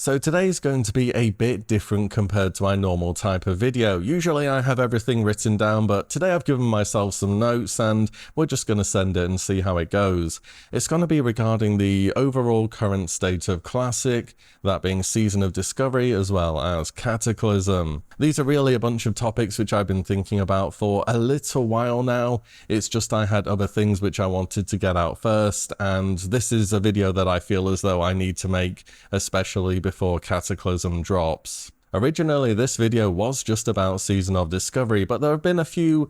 So today's going to be a bit different compared to my normal type of video. Usually I have everything written down, but today I've given myself some notes and we're just going to send it and see how it goes. It's going to be regarding the overall current state of Classic, that being Season of Discovery, as well as Cataclysm. These are really a bunch of topics which I've been thinking about for a little while now. It's just I had other things which I wanted to get out first, and this is a video that I feel as though I need to make, especially before Cataclysm drops. Originally, this video was just about Season of Discovery, but there have been a few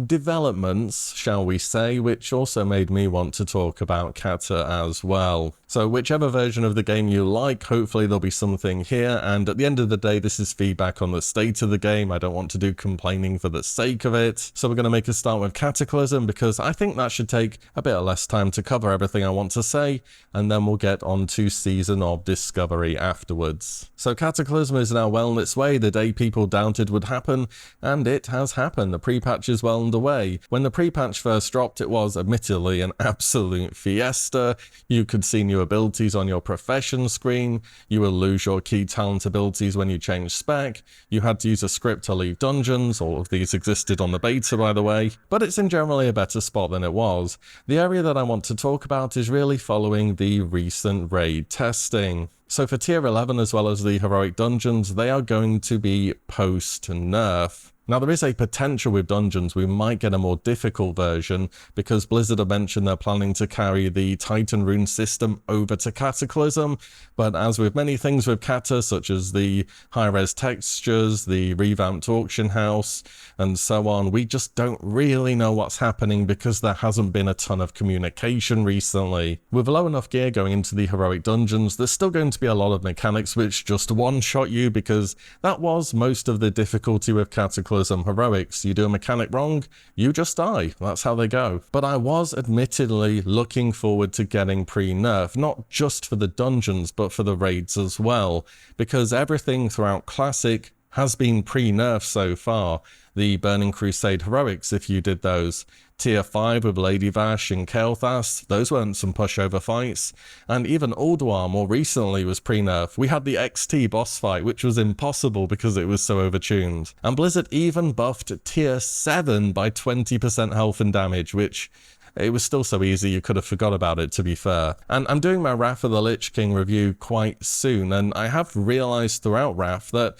developments, shall we say, which also made me want to talk about Cata as well. So whichever version of the game you like, hopefully there'll be something here, and at the end of the day this is feedback on the state of the game. I don't want to do complaining for the sake of it. So we're going to make a start with Cataclysm because I think that should take a bit less time to cover everything I want to say, and then we'll get on to Season of Discovery afterwards. So Cataclysm is now well on its way, the day people doubted would happen, and it has happened. The pre-patch is well underway. When the pre-patch first dropped, it was admittedly an absolute fiesta. You could see new abilities on your profession screen, you will lose your key talent abilities when you change spec, you had to use a script to leave dungeons. All of these existed on the beta, by the way, but it's in generally a better spot than it was. The area that I want to talk about is really following the recent raid testing. So for tier 11 as well as the heroic dungeons, they are going to be post-nerf. Now there is a potential with dungeons we might get a more difficult version because Blizzard have mentioned they're planning to carry the Titan rune system over to Cataclysm, but as with many things with Cata, such as the high-res textures, the revamped auction house, and so on, we just don't really know what's happening because there hasn't been a ton of communication recently. With low enough gear going into the heroic dungeons, there's still going to be a lot of mechanics which just one-shot you because that was most of the difficulty with Cataclysm heroics. You do a mechanic wrong, you just die. That's how they go. But I was admittedly looking forward to getting pre-nerf, not just for the dungeons, but for the raids as well, because everything throughout Classic has been pre-nerf so far. The Burning Crusade heroics, if you did those. Tier 5 with Lady Vash and Kael'thas, those weren't some pushover fights. And even Ulduar more recently was pre-nerf. We had the XT boss fight, which was impossible because it was so overtuned. And Blizzard even buffed Tier 7 by 20% health and damage, which it was still so easy you could have forgot about it, to be fair. And I'm doing my Wrath of the Lich King review quite soon, and I have realised throughout Wrath that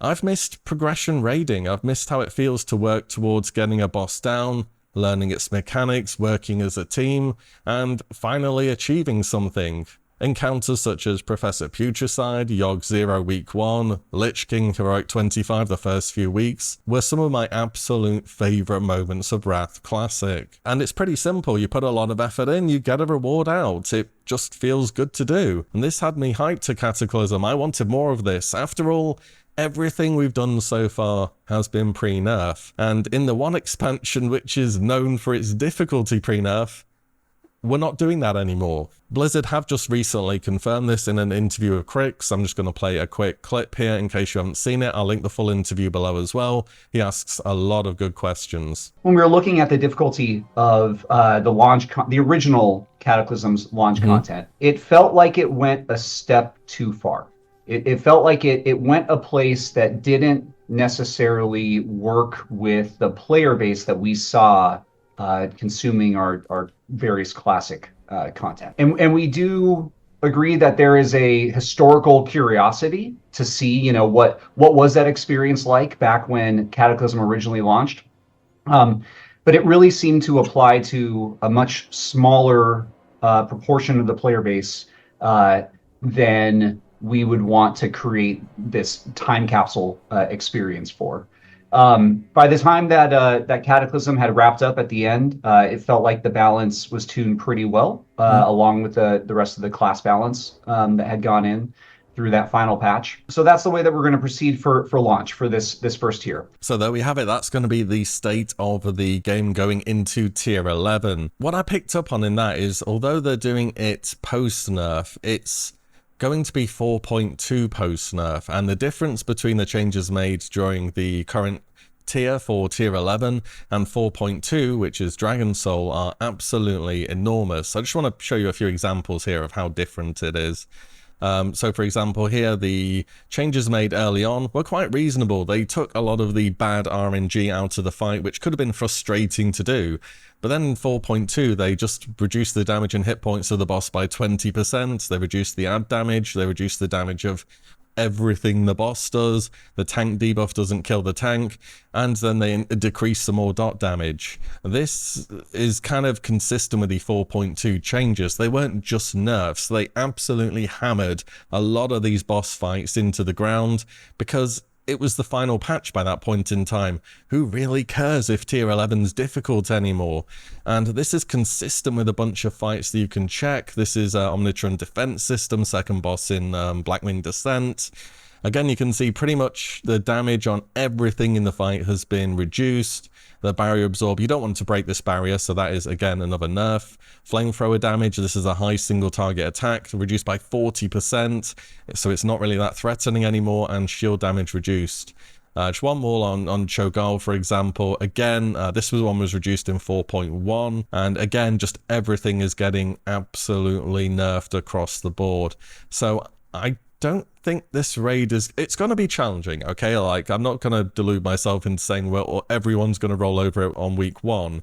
I've missed progression raiding. I've missed how it feels to work towards getting a boss down, learning its mechanics, working as a team, and finally achieving something. Encounters such as Professor Putricide, Yogg 0 week 1, Lich King Heroic 25 the first few weeks, were some of my absolute favourite moments of Wrath Classic. And it's pretty simple, you put a lot of effort in, you get a reward out, it just feels good to do. And this had me hyped to Cataclysm. I wanted more of this. After all, everything we've done so far has been pre-nerf, and in the one expansion which is known for its difficulty pre-nerf, we're not doing that anymore. Blizzard have just recently confirmed this in an interview with Crix. I'm just going to play a quick clip here in case you haven't seen it. I'll link the full interview below as well. He asks a lot of good questions. When we were looking at the difficulty of the original Cataclysm's launch content, it felt like it went a step too far. It felt like it went a place that didn't necessarily work with the player base that we saw consuming our various Classic content. And we do agree that there is a historical curiosity to see, you know, what was that experience like back when Cataclysm originally launched. But it really seemed to apply to a much smaller proportion of the player base than we would want to create this time capsule experience for. By the time that Cataclysm had wrapped up at the end, it felt like the balance was tuned pretty well, along with the rest of the class balance that had gone in through that final patch. So that's the way that we're going to proceed for launch for this first tier. So there we have it. That's going to be the state of the game going into tier 11. What I picked up on in that is, although they're doing it post-nerf, it's going to be 4.2 post-nerf, and the difference between the changes made during the current tier for tier 11 and 4.2, which is Dragon Soul, are absolutely enormous. I just want to show you a few examples here of how different it is. So for example here, the changes made early on were quite reasonable. They took a lot of the bad RNG out of the fight, which could have been frustrating to do. But then in 4.2, they just reduced the damage and hit points of the boss by 20%. They reduced the add damage. They reduced the damage of everything the boss does. The tank debuff doesn't kill the tank, and then they decrease some more dot damage. This is kind of consistent with the 4.2 changes. They weren't just nerfs, they absolutely hammered a lot of these boss fights into the ground because it was the final patch by that point in time. Who really cares if tier 11's difficult anymore? And this is consistent with a bunch of fights that you can check. This is Omnitron Defense System, second boss in Blackwing Descent. Again, you can see pretty much the damage on everything in the fight has been reduced. The barrier absorb, you don't want to break this barrier, so that is again another nerf. Flamethrower damage, this is a high single target attack, reduced by 40%, so it's not really that threatening anymore, and shield damage reduced. Just one more on Cho'Gall, for example. Again, this one was reduced in 4.1, and again, just everything is getting absolutely nerfed across the board. So I don't think this raid it's going to be challenging, okay? Like, I'm not going to delude myself into saying, well, everyone's going to roll over it on week 1,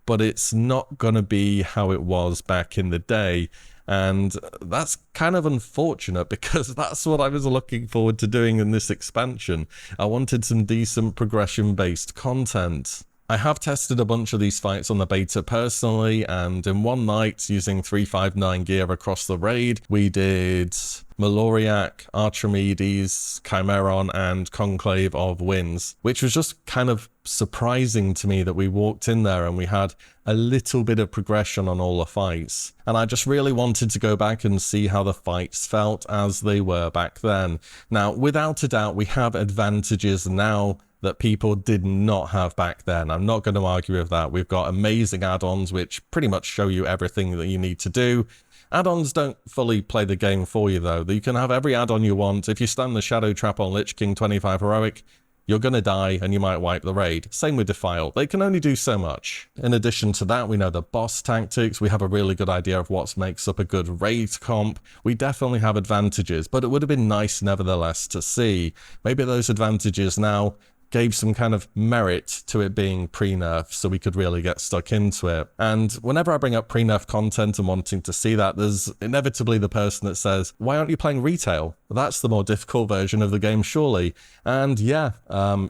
but it's not going to be how it was back in the day. And that's kind of unfortunate because that's what I was looking forward to doing in this expansion. I wanted some decent progression-based content. I have tested a bunch of these fights on the beta personally, and in one night, using 359 gear across the raid, we did Maloriak, Archimedes, Chimeron, and Conclave of Winds, which was just kind of surprising to me that we walked in there and we had a little bit of progression on all the fights. And I just really wanted to go back and see how the fights felt as they were back then. Now, without a doubt, we have advantages now that people did not have back then. I'm not going to argue with that. We've got amazing add-ons which pretty much show you everything that you need to do. Add-ons don't fully play the game for you though. You can have every add-on you want. If you stand the Shadow Trap on Lich King 25 Heroic, you're going to die and you might wipe the raid. Same with Defile. They can only do so much. In addition to that, we know the boss tactics. We have a really good idea of what makes up a good raid comp. We definitely have advantages, but it would have been nice nevertheless to see. Maybe those advantages now gave some kind of merit to it being pre-nerf so we could really get stuck into it. And whenever I bring up pre-nerf content and wanting to see that, there's inevitably the person that says, why aren't you playing retail? That's the more difficult version of the game, surely. And yeah,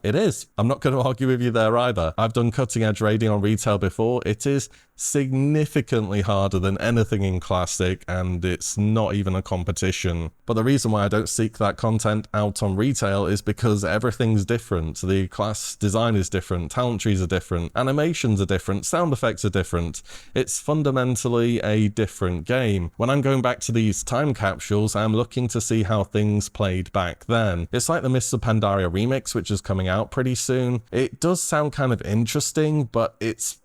it is. I'm not going to argue with you there either. I've done cutting edge raiding on retail before. It is significantly harder than anything in Classic, and it's not even a competition. But the reason why I don't seek that content out on retail is because everything's different. The class design is different, talent trees are different, animations are different, sound effects are different. It's fundamentally a different game. When I'm going back to these time capsules, I'm looking to see how things played back then. It's like the Mists of Pandaria remix, which is coming out pretty soon. It does sound kind of interesting, but it's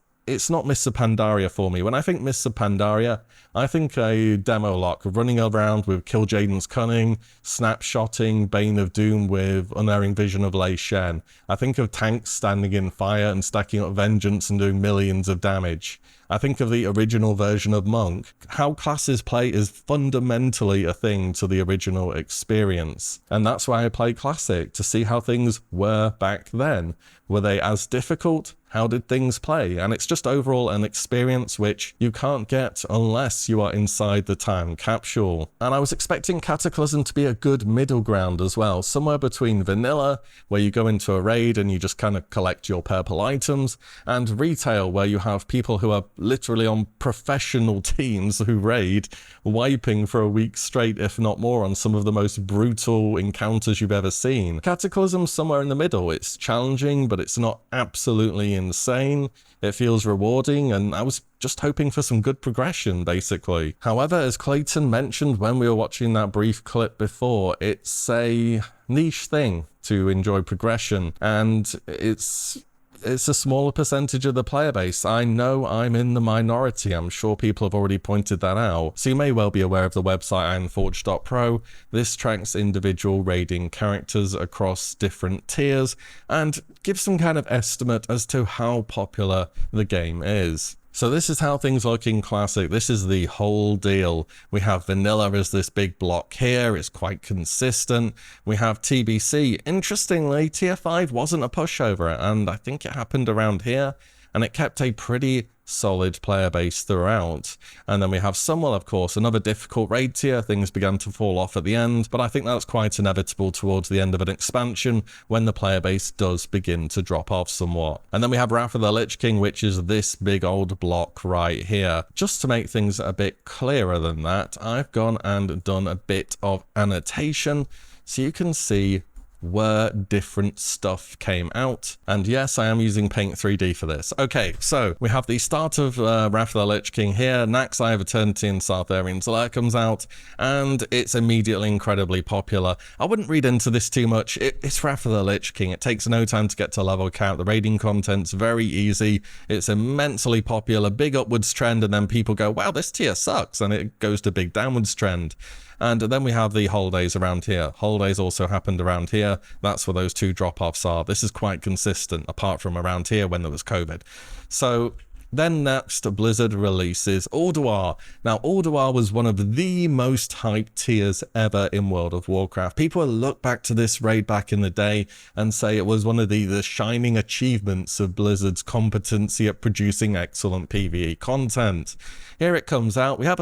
not Mists of Pandaria for me. When I think Mists of Pandaria, I think a demo lock running around with Kill Jaden's Cunning, snapshotting Bane of Doom with Unerring Vision of Lei Shen. I think of tanks standing in fire and stacking up Vengeance and doing millions of damage. I think of the original version of Monk. How classes play is fundamentally a thing to the original experience. And that's why I play Classic, to see how things were back then. Were they as difficult? How did things play? And it's just overall an experience which you can't get unless you are inside the time capsule. And I was expecting Cataclysm to be a good middle ground as well, somewhere between vanilla, where you go into a raid and you just kind of collect your purple items, and retail, where you have people who are literally on professional teams who raid, wiping for a week straight, if not more, on some of the most brutal encounters you've ever seen. Cataclysm's somewhere in the middle. It's challenging, but it's not absolutely insane. It feels rewarding, and I was just hoping for some good progression, basically. However, as Clayton mentioned when we were watching that brief clip before, it's a niche thing to enjoy progression, and it's a smaller percentage of the player base. I know I'm in the minority. I'm sure people have already pointed that out. So you may well be aware of the website ironforge.pro. This tracks individual raiding characters across different tiers and gives some kind of estimate as to how popular the game is. So this is how things look in Classic. This is the whole deal. We have Vanilla as this big block here. It's quite consistent. We have TBC. Interestingly, Tier 5 wasn't a pushover, and I think it happened around here, and it kept a pretty solid player base throughout. And then we have Sunwell, of course, another difficult raid tier. Things began to fall off at the end, but I think that's quite inevitable towards the end of an expansion when the player base does begin to drop off somewhat. And then we have Wrath of the Lich King, which is this big old block right here. Just to make things a bit clearer than that, I've gone and done a bit of annotation so you can see where different stuff came out. And yes, I am using Paint 3D for this. Okay, so we have the start of Wrath of the Lich King here. Naxx Eye of Eternity and Sartharian's Lair comes out, and it's immediately incredibly popular. I wouldn't read into this too much. It's Wrath of the Lich King. It takes no time to get to level count. The raiding content's very easy. It's immensely popular, big upwards trend, and then people go, wow, this tier sucks, and it goes to big downwards trend. And then we have the holidays around here. Holidays also happened around here. That's where those two drop-offs are. This is quite consistent, apart from around here when there was COVID. So then next, Blizzard releases Ulduar. Now, Ulduar was one of the most hyped tiers ever in World of Warcraft. People look back to this raid back in the day and say it was one of the shining achievements of Blizzard's competency at producing excellent PvE content. Here it comes out. We have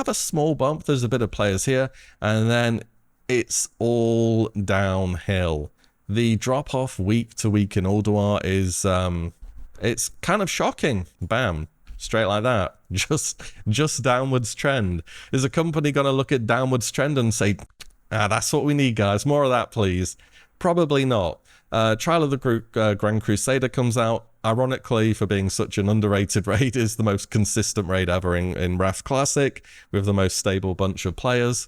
a small bump. There's a bit of players here, and then it's all downhill. The drop-off week to week in Ulduar is it's kind of shocking. Bam. Straight like that. Just downwards trend. Is a company going to look at downwards trend and say, that's what we need, guys. More of that, please? Probably not. Trial of the Grand Crusader comes out. Ironically, for being such an underrated raid, is the most consistent raid ever in Wrath Classic, with the most stable bunch of players.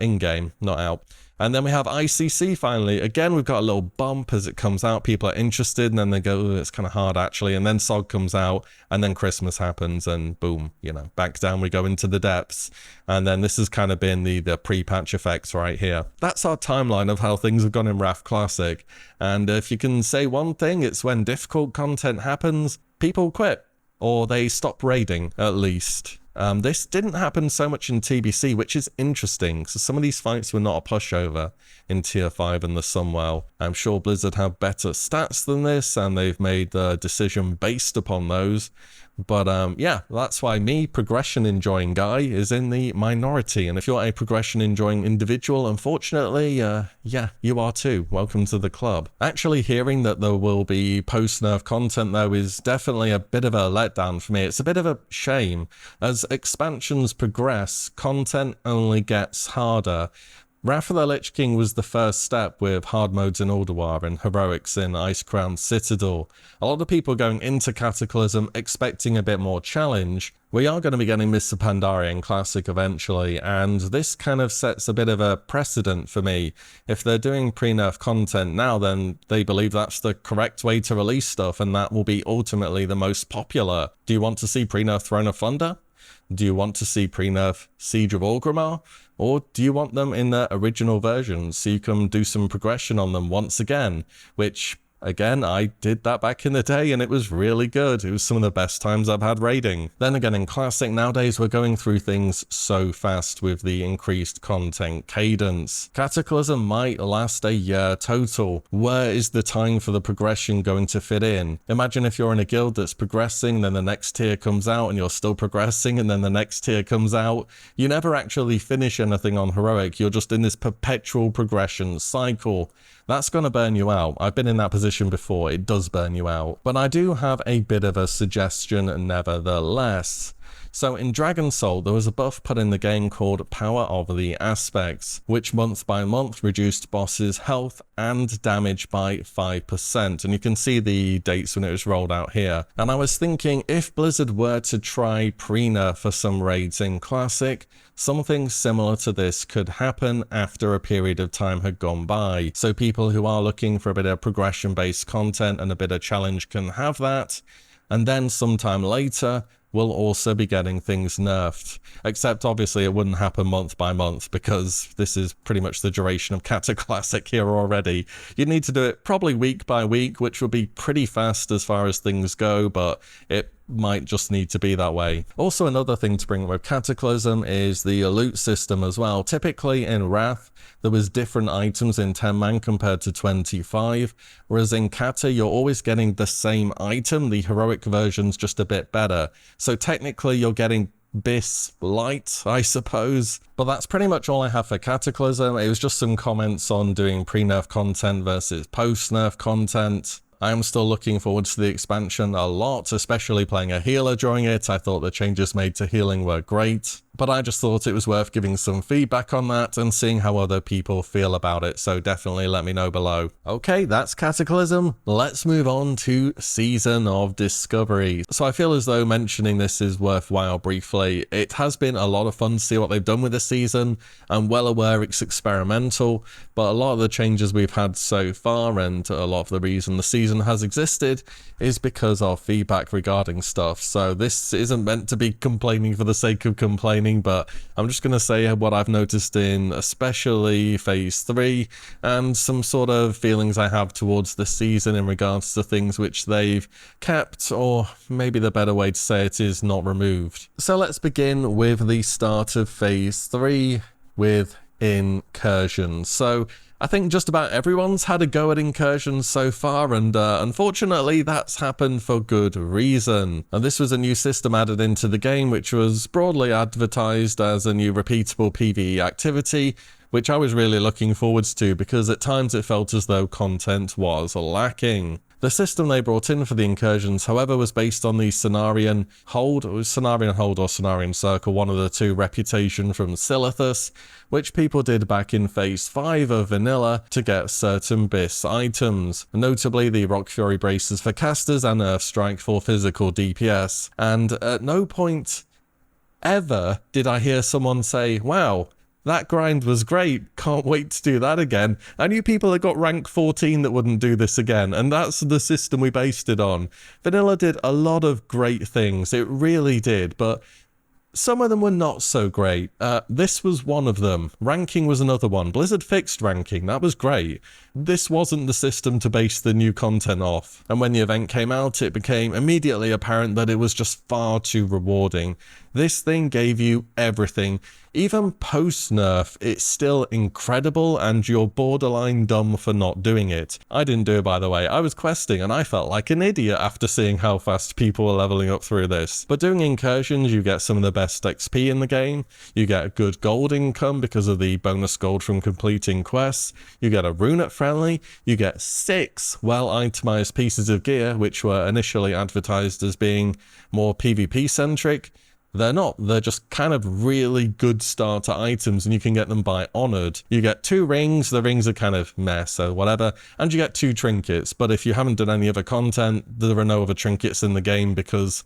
In-game, not out. And then we have ICC finally. Again, we've got a little bump as it comes out. People are interested, and then they go, it's kind of hard actually. And then SOG comes out, and then Christmas happens, and boom, back down we go into the depths. And then this has kind of been the pre-patch effects right here. That's our timeline of how things have gone in Wrath Classic. And if you can say one thing, it's when difficult content happens, people quit. Or they stop raiding, at least. This didn't happen so much in TBC, which is interesting. So some of these fights were not a pushover in Tier 5 and the Sunwell. I'm sure Blizzard have better stats than this, and they've made the decision based upon those. But yeah, that's why me, progression enjoying guy, is in the minority. And if you're a progression enjoying individual, unfortunately, yeah, you are too. Welcome to the club. Actually hearing that there will be post-nerf content though is definitely a bit of a letdown for me. It's a bit of a shame. As expansions progress, content only gets harder. Wrath of the Lich King was the first step with hard modes in Ulduar and heroics in Icecrown Citadel. A lot of people going into Cataclysm expecting a bit more challenge. We are going to be getting Mr. Pandaren Classic eventually, and this kind of sets a bit of a precedent for me. If they're doing pre-nerf content now, then they believe that's the correct way to release stuff, and that will be ultimately the most popular. Do you want to see pre-nerf Throne of Thunder? Do you want to see pre-nerf Siege of Orgrimmar? Or do you want them in their original versions so you can do some progression on them once again? Which, again, I did that back in the day and it was really good. It was some of the best times I've had raiding. Then again, in Classic nowadays, we're going through things so fast with the increased content cadence. Cataclysm might last a year total. Where is the time for the progression going to fit in? Imagine if you're in a guild that's progressing, then the next tier comes out and you're still progressing, and then the next tier comes out. You never actually finish anything on heroic. You're just in this perpetual progression cycle. That's going to burn you out. I've been in that position before. It does burn you out. But I do have a bit of a suggestion nevertheless. So in Dragon Soul, there was a buff put in the game called Power of the Aspects, which month by month reduced bosses' health and damage by 5%. And you can see the dates when it was rolled out here. And I was thinking, if Blizzard were to try pre-nerf for some raids in Classic, something similar to this could happen after a period of time had gone by. So people who are looking for a bit of progression-based content and a bit of challenge can have that. And then sometime later, we'll also be getting things nerfed. Except obviously it wouldn't happen month by month because this is pretty much the duration of Cataclysm here already. You'd need to do it probably week by week, which would be pretty fast as far as things go, but it might just need to be that way. Also, another thing to bring up with Cataclysm is the loot system as well. Typically in Wrath, there was different items in 10-man compared to 25, whereas in Cata, you're always getting the same item. The heroic version's just a bit better. So technically, you're getting Bis light, I suppose. But that's pretty much all I have for Cataclysm. It was just some comments on doing pre-nerf content versus post-nerf content. I am still looking forward to the expansion a lot, especially playing a healer during it. I thought the changes made to healing were great, but I just thought it was worth giving some feedback on that and seeing how other people feel about it, so definitely let me know below. Okay, that's Cataclysm. Let's move on to Season of Discovery. So I feel as though mentioning this is worthwhile briefly. It has been a lot of fun to see what they've done with the season. I'm well aware it's experimental, but a lot of the changes we've had so far and a lot of the reason the season has existed is because of feedback regarding stuff. So this isn't meant to be complaining for the sake of complaining, but I'm just going to say what I've noticed in especially Phase 3 and some sort of feelings I have towards the season in regards to things which they've kept, or maybe the better way to say it is not removed. So let's begin with the start of Phase 3 with incursions. So I think just about everyone's had a go at incursions so far, and unfortunately that's happened for good reason. And this was a new system added into the game which was broadly advertised as a new repeatable PvE activity, which I was really looking forwards to because at times it felt as though content was lacking. The system they brought in for the incursions, however, was based on the Cenarian Hold, or Cenarian Circle, one of the two, reputation from Silithus, which people did back in Phase 5 of Vanilla to get certain Bis items, notably the Rock Fury Braces for casters and Earth Strike for physical DPS. And at no point ever did I hear someone say, wow, that grind was great, can't wait to do that again. I knew people that got rank 14 that wouldn't do this again, and that's the system we based it on. Vanilla did a lot of great things, it really did, but some of them were not so great. This was one of them. Ranking was another one. Blizzard fixed ranking, that was great. This wasn't the system to base the new content off. And when the event came out, it became immediately apparent that it was just far too rewarding. This thing gave you everything. Even post-nerf, it's still incredible and you're borderline dumb for not doing it. I didn't do it, by the way. I was questing and I felt like an idiot after seeing how fast people were leveling up through this. But doing incursions, you get some of the best XP in the game. You get good gold income because of the bonus gold from completing quests. You get a rune at friendly. You get 6 well-itemized pieces of gear, which were initially advertised as being more PvP-centric. They're not, they're just kind of really good starter items and you can get them by Honored. You get 2 rings, the rings are kind of meh, so whatever, and you get 2 trinkets, but if you haven't done any other content, there are no other trinkets in the game because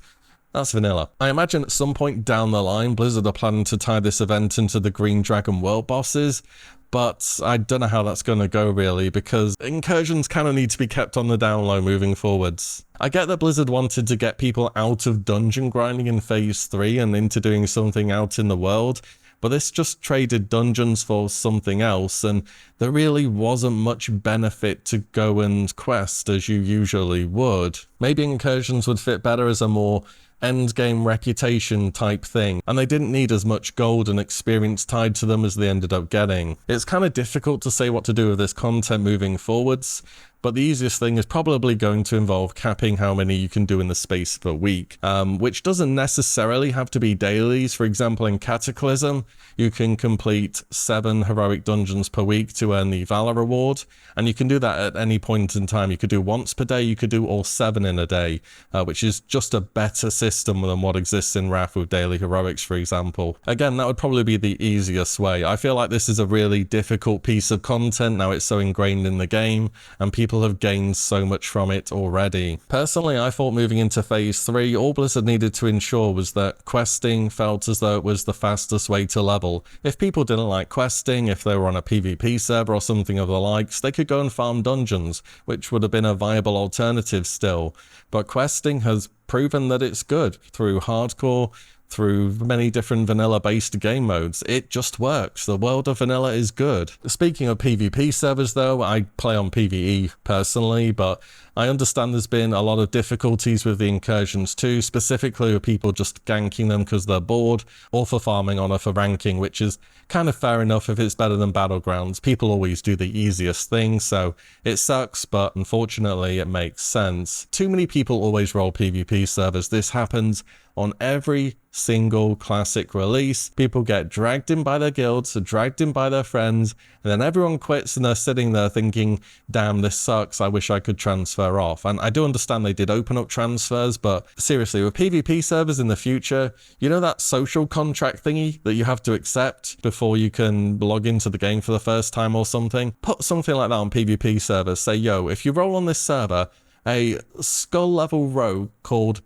that's vanilla. I imagine at some point down the line, Blizzard are planning to tie this event into the Green Dragon World bosses, but I don't know how that's going to go really, because incursions kind of need to be kept on the down low moving forwards. I get that Blizzard wanted to get people out of dungeon grinding in Phase 3 and into doing something out in the world, but this just traded dungeons for something else, and there really wasn't much benefit to go and quest as you usually would. Maybe incursions would fit better as a more endgame reputation type thing, and they didn't need as much gold and experience tied to them as they ended up getting. It's kind of difficult to say what to do with this content moving forwards, but the easiest thing is probably going to involve capping how many you can do in the space of a week, which doesn't necessarily have to be dailies. For example, in Cataclysm, you can complete 7 heroic dungeons per week to earn the Valor Reward, and you can do that at any point in time. You could do once per day, you could do all 7 in a day, which is just a better system than what exists in Wrath with daily heroics, for example. Again, that would probably be the easiest way. I feel like this is a really difficult piece of content now it's so ingrained in the game, and people have gained so much from it already. Personally, I thought moving into Phase 3, all Blizzard needed to ensure was that questing felt as though it was the fastest way to level. If people didn't like questing, if they were on a PvP server or something of the likes, they could go and farm dungeons, which would have been a viable alternative still. But questing has proven that it's good through hardcore, through many different vanilla-based game modes. It just works. The world of vanilla is good. Speaking of PvP servers though, I play on PvE personally, but I understand there's been a lot of difficulties with the incursions too, specifically with people just ganking them because they're bored, or for farming honor for ranking, which is kind of fair enough if it's better than Battlegrounds. People always do the easiest thing, so it sucks, but unfortunately it makes sense. Too many people always roll PvP servers. This happens on every single Classic release. People get dragged in by their guilds, dragged in by their friends, and then everyone quits and they're sitting there thinking, damn, this sucks, I wish I could transfer off. And I do understand they did open up transfers, but seriously, with PvP servers in the future, you know that social contract thingy that you have to accept before you can log into the game for the first time or something? Put something like that on PvP servers. Say, yo, if you roll on this server, a skull level rogue called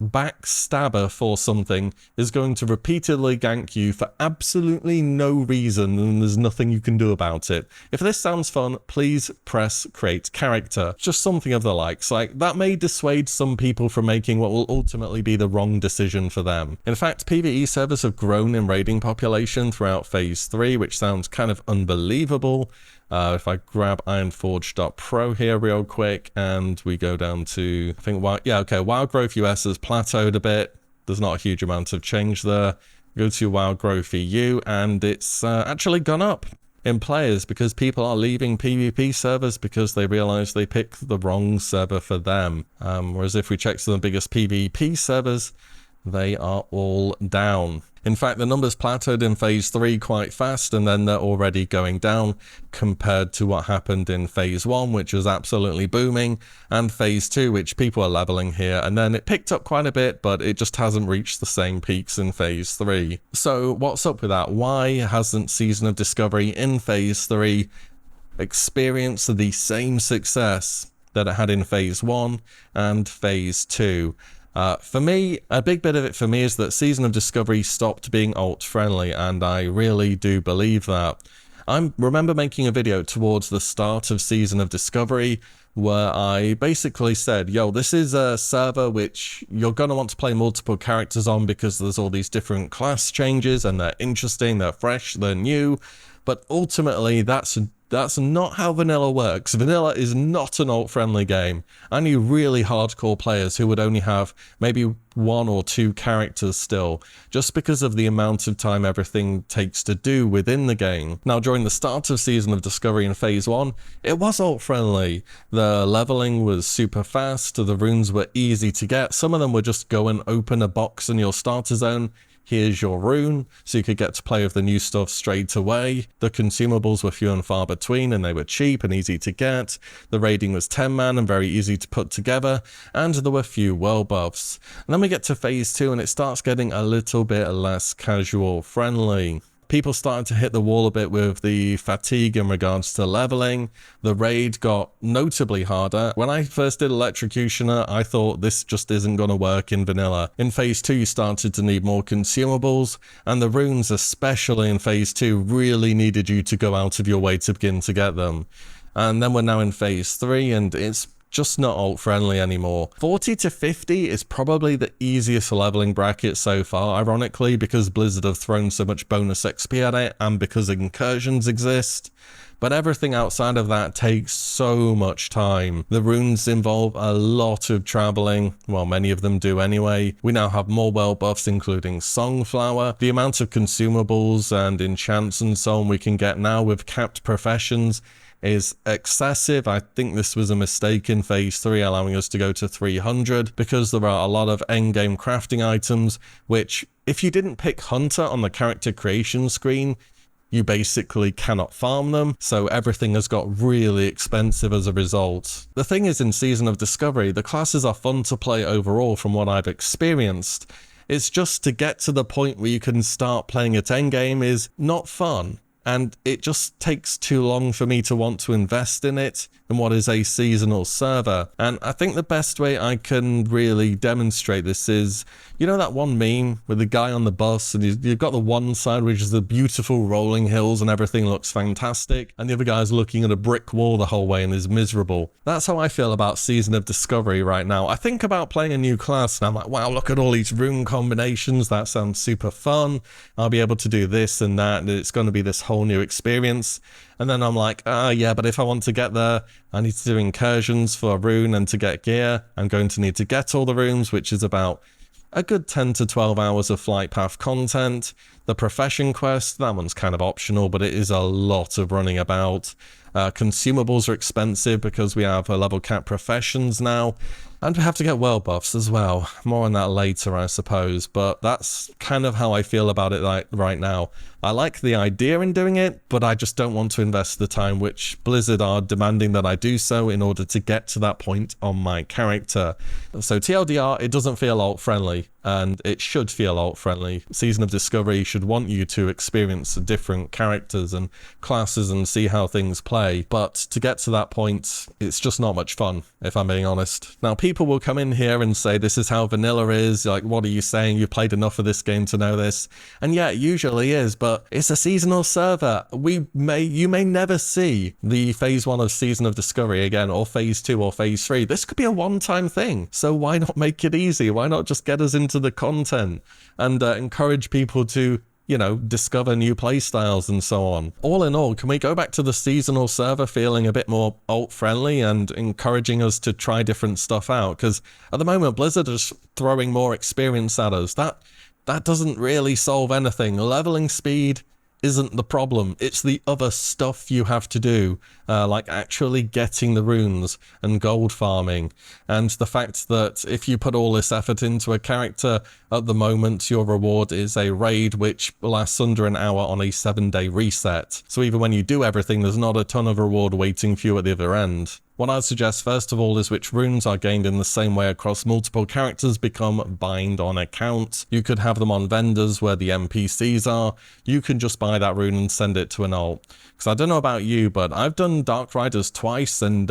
Backstabber for something is going to repeatedly gank you for absolutely no reason, and there's nothing you can do about it. If this sounds fun, please press create character. Just something of the likes. Like, that may dissuade some people from making what will ultimately be the wrong decision for them. In fact, PvE servers have grown in raiding population throughout Phase 3, which sounds kind of unbelievable. If I grab ironforge.pro here real quick and we go down to, I think, Wildgrowth US has plateaued a bit. There's not a huge amount of change there. Go to Wildgrowth EU and it's actually gone up in players because people are leaving PvP servers because they realize they picked the wrong server for them. Whereas if we check some of the biggest PvP servers, they are all down. In fact, the numbers plateaued in Phase 3 quite fast, and then they're already going down compared to what happened in Phase 1, which was absolutely booming, and Phase 2, which people are leveling here, and then it picked up quite a bit, but it just hasn't reached the same peaks in Phase 3. So what's up with that? Why hasn't Season of Discovery in Phase 3 experienced the same success that it had in Phase 1 and Phase 2? For me, a big bit of it for me is that Season of Discovery stopped being alt-friendly, and I really do believe that. I remember making a video towards the start of Season of Discovery where I basically said, yo, this is a server which you're going to want to play multiple characters on because there's all these different class changes and they're interesting, they're fresh, they're new, but ultimately that's not how vanilla works. Vanilla is not an alt-friendly game. I knew really hardcore players who would only have maybe 1 or 2 characters still, just because of the amount of time everything takes to do within the game. Now, during the start of Season of Discovery in Phase 1, it was alt-friendly. The leveling was super fast, the runes were easy to get. Some of them were just go and open a box in your starter zone, here's your rune, so you could get to play with the new stuff straight away. The consumables were few and far between, and they were cheap and easy to get. The raiding was 10-man and very easy to put together, and there were few world buffs. And then we get to Phase 2 and it starts getting a little bit less casual friendly. People started to hit the wall a bit with the fatigue in regards to leveling. The raid got notably harder. When I first did Electrocutioner, I thought this just isn't going to work in vanilla. In Phase 2, you started to need more consumables, and the runes, especially in Phase 2, really needed you to go out of your way to begin to get them. And then we're now in Phase 3, and it's just not alt-friendly anymore. 40 to 50 is probably the easiest leveling bracket so far, ironically, because Blizzard have thrown so much bonus XP at it, and because incursions exist. But everything outside of that takes so much time. The runes involve a lot of traveling, well, many of them do anyway. We now have more world buffs, including Songflower. The amount of consumables and enchants and so on we can get now with capped professions is excessive. I think this was a mistake in Phase 3, allowing us to go to 300, because there are a lot of endgame crafting items, which, if you didn't pick Hunter on the character creation screen, you basically cannot farm them, so everything has got really expensive as a result. The thing is, in Season of Discovery, the classes are fun to play overall from what I've experienced. It's just to get to the point where you can start playing at endgame is not fun. and it just takes too long for me to want to invest in it in what is a seasonal server. And I think the best way I can really demonstrate this is, you know that one meme with the guy on the bus and you've got the one side which is the beautiful rolling hills and everything looks fantastic, and the other guy's looking at a brick wall the whole way and is miserable. That's how I feel about Season of Discovery right now. I think about playing a new class and I'm like, wow, look at all these rune combinations, that sounds super fun, I'll be able to do this and that, and it's going to be this whole new experience. And then I'm like, yeah, but if I want to get there, I need to do incursions for a rune, and to get gear, I'm going to need to get all the runes, which is about a good 10 to 12 hours of flight path content. The profession quest, that one's kind of optional, but it is a lot of running about. Consumables are expensive because we have a level cap professions now, and we have to get world buffs as well. More on that later, I suppose, but that's kind of how I feel about it right now. I like the idea in doing it, but I just don't want to invest the time, which Blizzard are demanding that I do so in order to get to that point on my character. So TLDR, it doesn't feel alt-friendly, and it should feel alt-friendly. Season of Discovery should want you to experience different characters and classes and see how things play, but to get to that point, it's just not much fun, if I'm being honest. Now, people will come in here and say, this is how vanilla is, like, what are you saying? You played enough of this game to know this. And yeah, it usually is, but it's a seasonal server. You may never see the phase 1 of Season of Discovery again, or phase 2 or phase 3. This could be a one-time thing. So why not make it easy? Why not just get us into the content and encourage people to, you know, discover new playstyles and so on. All in all, can we go back to the seasonal server feeling a bit more alt-friendly and encouraging us to try different stuff out? Because at the moment, Blizzard is throwing more experience at us. That doesn't really solve anything. Leveling speed isn't the problem. It's the other stuff you have to do, like actually getting the runes and gold farming. And the fact that if you put all this effort into a character, at the moment your reward is a raid which lasts under an hour on a 7-day reset. So even when you do everything, there's not a ton of reward waiting for you at the other end. What I'd suggest first of all is which runes are gained in the same way across multiple characters become bind on account. You could have them on vendors where the NPCs are. You can just buy that rune and send it to an alt. Because I don't know about you, but I've done Dark Riders twice and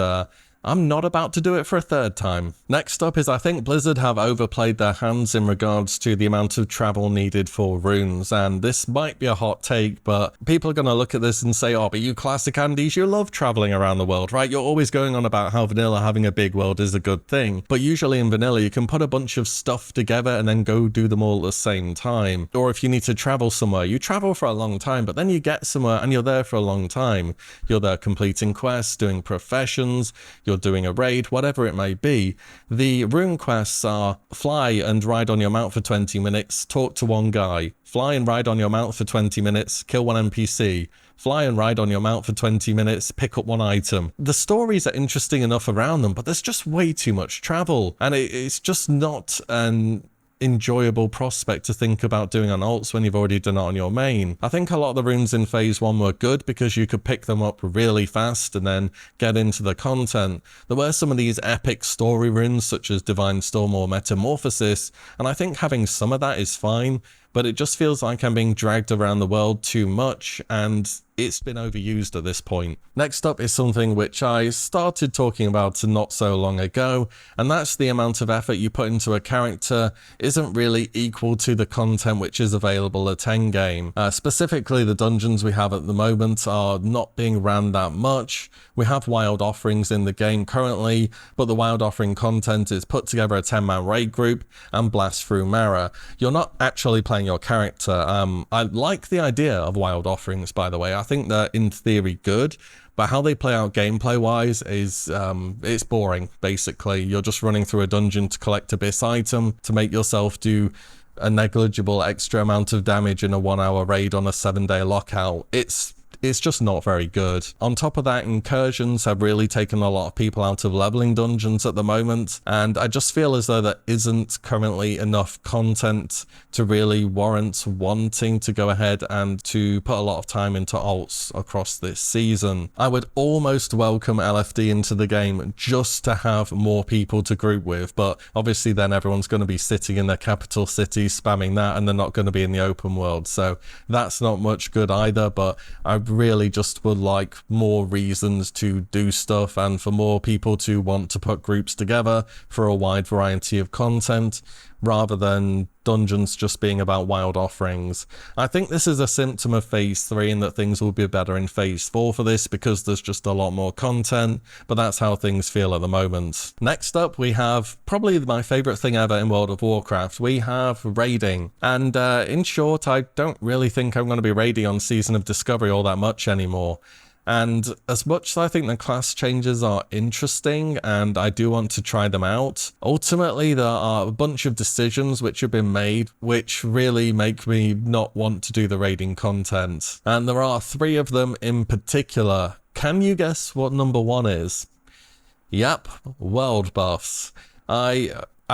I'm not about to do it for a third time. Next up is I think Blizzard have overplayed their hands in regards to the amount of travel needed for runes, and this might be a hot take, but people are going to look at this and say, oh, but you classic Andes, you love traveling around the world, right? You're always going on about how vanilla having a big world is a good thing, but usually in vanilla you can put a bunch of stuff together and then go do them all at the same time. Or if you need to travel somewhere, you travel for a long time, but then you get somewhere and you're there for a long time. You're there completing quests, doing professions, you're doing a raid, whatever it may be. The rune quests are fly and ride on your mount for 20 minutes, talk to one guy, fly and ride on your mount for 20 minutes, kill one NPC, fly and ride on your mount for 20 minutes, pick up one item. The stories are interesting enough around them, but there's just way too much travel, and it's just not an enjoyable prospect to think about doing on alts when you've already done it on your main. I think a lot of the runes in phase 1 were good because you could pick them up really fast and then get into the content. There were some of these epic story runes such as Divine Storm or Metamorphosis, and I think having some of that is fine, but it just feels like I'm being dragged around the world too much, and it's been overused at this point. Next up is something which I started talking about not so long ago, and that's the amount of effort you put into a character isn't really equal to the content which is available at endgame. Specifically, the dungeons we have at the moment are not being ran that much. We have wild offerings in the game currently, but the wild offering content is put together a 10-man raid group and blast through Mara. You're not actually playing your character. I like the idea of wild offerings, by the way. I think they're in theory good, but how they play out gameplay wise is it's boring. Basically, you're just running through a dungeon to collect a bis item to make yourself do a negligible extra amount of damage in a 1-hour raid on a 7-day lockout. It's it's just not very good. On top of that, incursions have really taken a lot of people out of leveling dungeons at the moment, and I just feel as though there isn't currently enough content to really warrant wanting to go ahead and to put a lot of time into alts across this season. I would almost welcome LFD into the game just to have more people to group with, but obviously then everyone's going to be sitting in their capital city spamming that, and they're not going to be in the open world, so that's not much good either. But I really just would like more reasons to do stuff and for more people to want to put groups together for a wide variety of content, rather than dungeons just being about wild offerings. I think this is a symptom of Phase 3 and that things will be better in Phase 4 for this because there's just a lot more content, but that's how things feel at the moment. Next up, we have probably my favourite thing ever in World of Warcraft. We have raiding. And in short, I don't really think I'm going to be raiding on Season of Discovery all that much anymore. And as much as I think the class changes are interesting and I do want to try them out, ultimately there are a bunch of decisions which have been made which really make me not want to do the raiding content. And there are 3 of them in particular. Can you guess what number 1 is? Yep, world buffs. I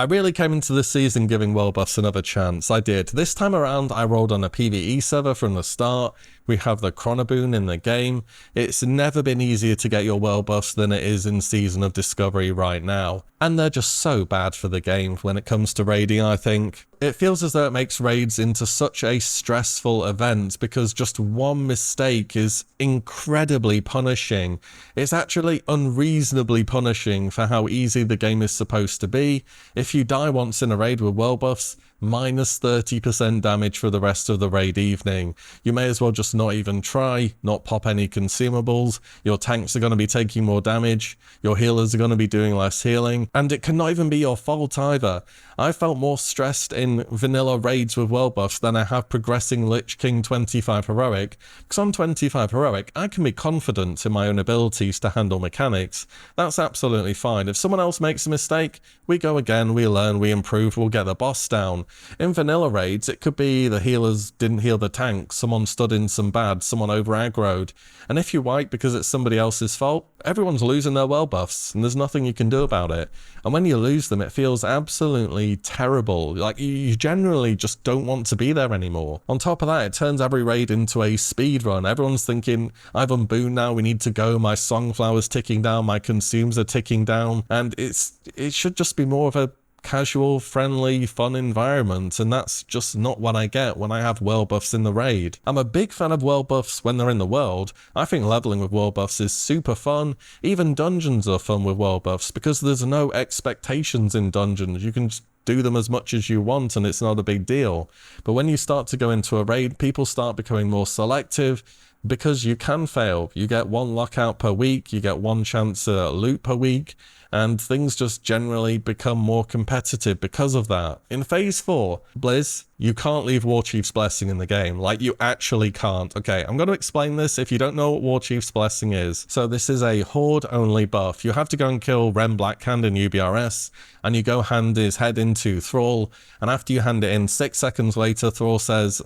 really came into this season giving world buffs another chance. I did. This time around, I rolled on a PvE server from the start. We have the Chronoboon in the game. It's never been easier to get your world buffs than it is in Season of Discovery right now. And they're just so bad for the game when it comes to raiding, I think. It feels as though it makes raids into such a stressful event because just one mistake is incredibly punishing. It's actually unreasonably punishing for how easy the game is supposed to be. If you die once in a raid with world buffs, minus 30% damage for the rest of the raid evening. You may as well just not even try, not pop any consumables. Your tanks are going to be taking more damage. Your healers are going to be doing less healing. And it cannot even be your fault either. I felt more stressed in vanilla raids with world buffs than I have progressing Lich King 25 Heroic, because on 25 Heroic I can be confident in my own abilities to handle mechanics. That's absolutely fine. If someone else makes a mistake, we go again, we learn, we improve, we'll get the boss down. In vanilla raids, it could be the healers didn't heal the tank, someone stood in some bad, someone over aggroed, and if you wipe because it's somebody else's fault, everyone's losing their world buffs, and there's nothing you can do about it. And when you lose them, it feels absolutely terrible. Like, you generally just don't want to be there anymore. On top of that, it turns every raid into a speed run. Everyone's thinking, I've unbooned now, we need to go, my songflower's ticking down, my consumes are ticking down, and it should just be more of a casual, friendly, fun environment, and that's just not what I get when I have world buffs in the raid. I'm a big fan of world buffs when they're in the world. I think leveling with world buffs is super fun. Even dungeons are fun with world buffs because there's no expectations in dungeons. You can just do them as much as you want and it's not a big deal. But when you start to go into a raid, people start becoming more selective because you can fail. You get 1 lockout per week, you get 1 chance at loot per week, and things just generally become more competitive because of that. In Phase 4, Blizz, you can't leave Warchief's Blessing in the game. Like, you actually can't. Okay, I'm going to explain this if you don't know what Warchief's Blessing is. So this is a horde-only buff. You have to go and kill Ren Blackhand in UBRS, and you go hand his head into Thrall, and after you hand it in, 6 seconds later, Thrall says,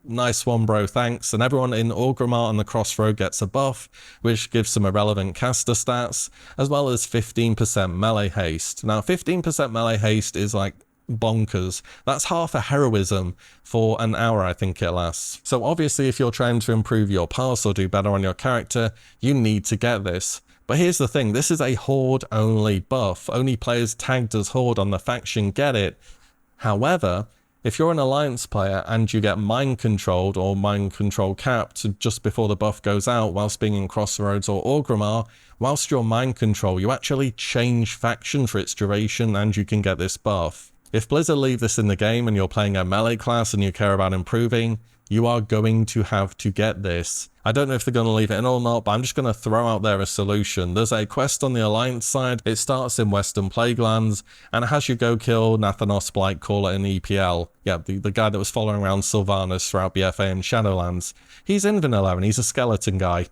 nice one bro, thanks, and everyone in Orgrimmar and the Crossroad gets a buff, which gives some irrelevant caster stats, as well as 15% melee haste. Now, 15% melee haste is like bonkers. That's half a heroism for an hour, I think it lasts. So obviously, if you're trying to improve your pass or do better on your character, you need to get this. But here's the thing, this is a horde-only buff. Only players tagged as horde on the faction get it. However, if you're an alliance player and you get mind controlled or mind control capped just before the buff goes out whilst being in Crossroads or Orgrimmar, whilst you're mind control, you actually change faction for its duration and you can get this buff. If Blizzard leave this in the game and you're playing a melee class and you care about improving, you are going to have to get this. I don't know if they're going to leave it in or not, but I'm just going to throw out there a solution. There's a quest on the Alliance side. It starts in Western Plaguelands, and it has you go kill Nathanos Blightcaller in EPL. Yeah, the guy that was following around Sylvanas throughout BFA and Shadowlands. He's in vanilla, and he's a skeleton guy.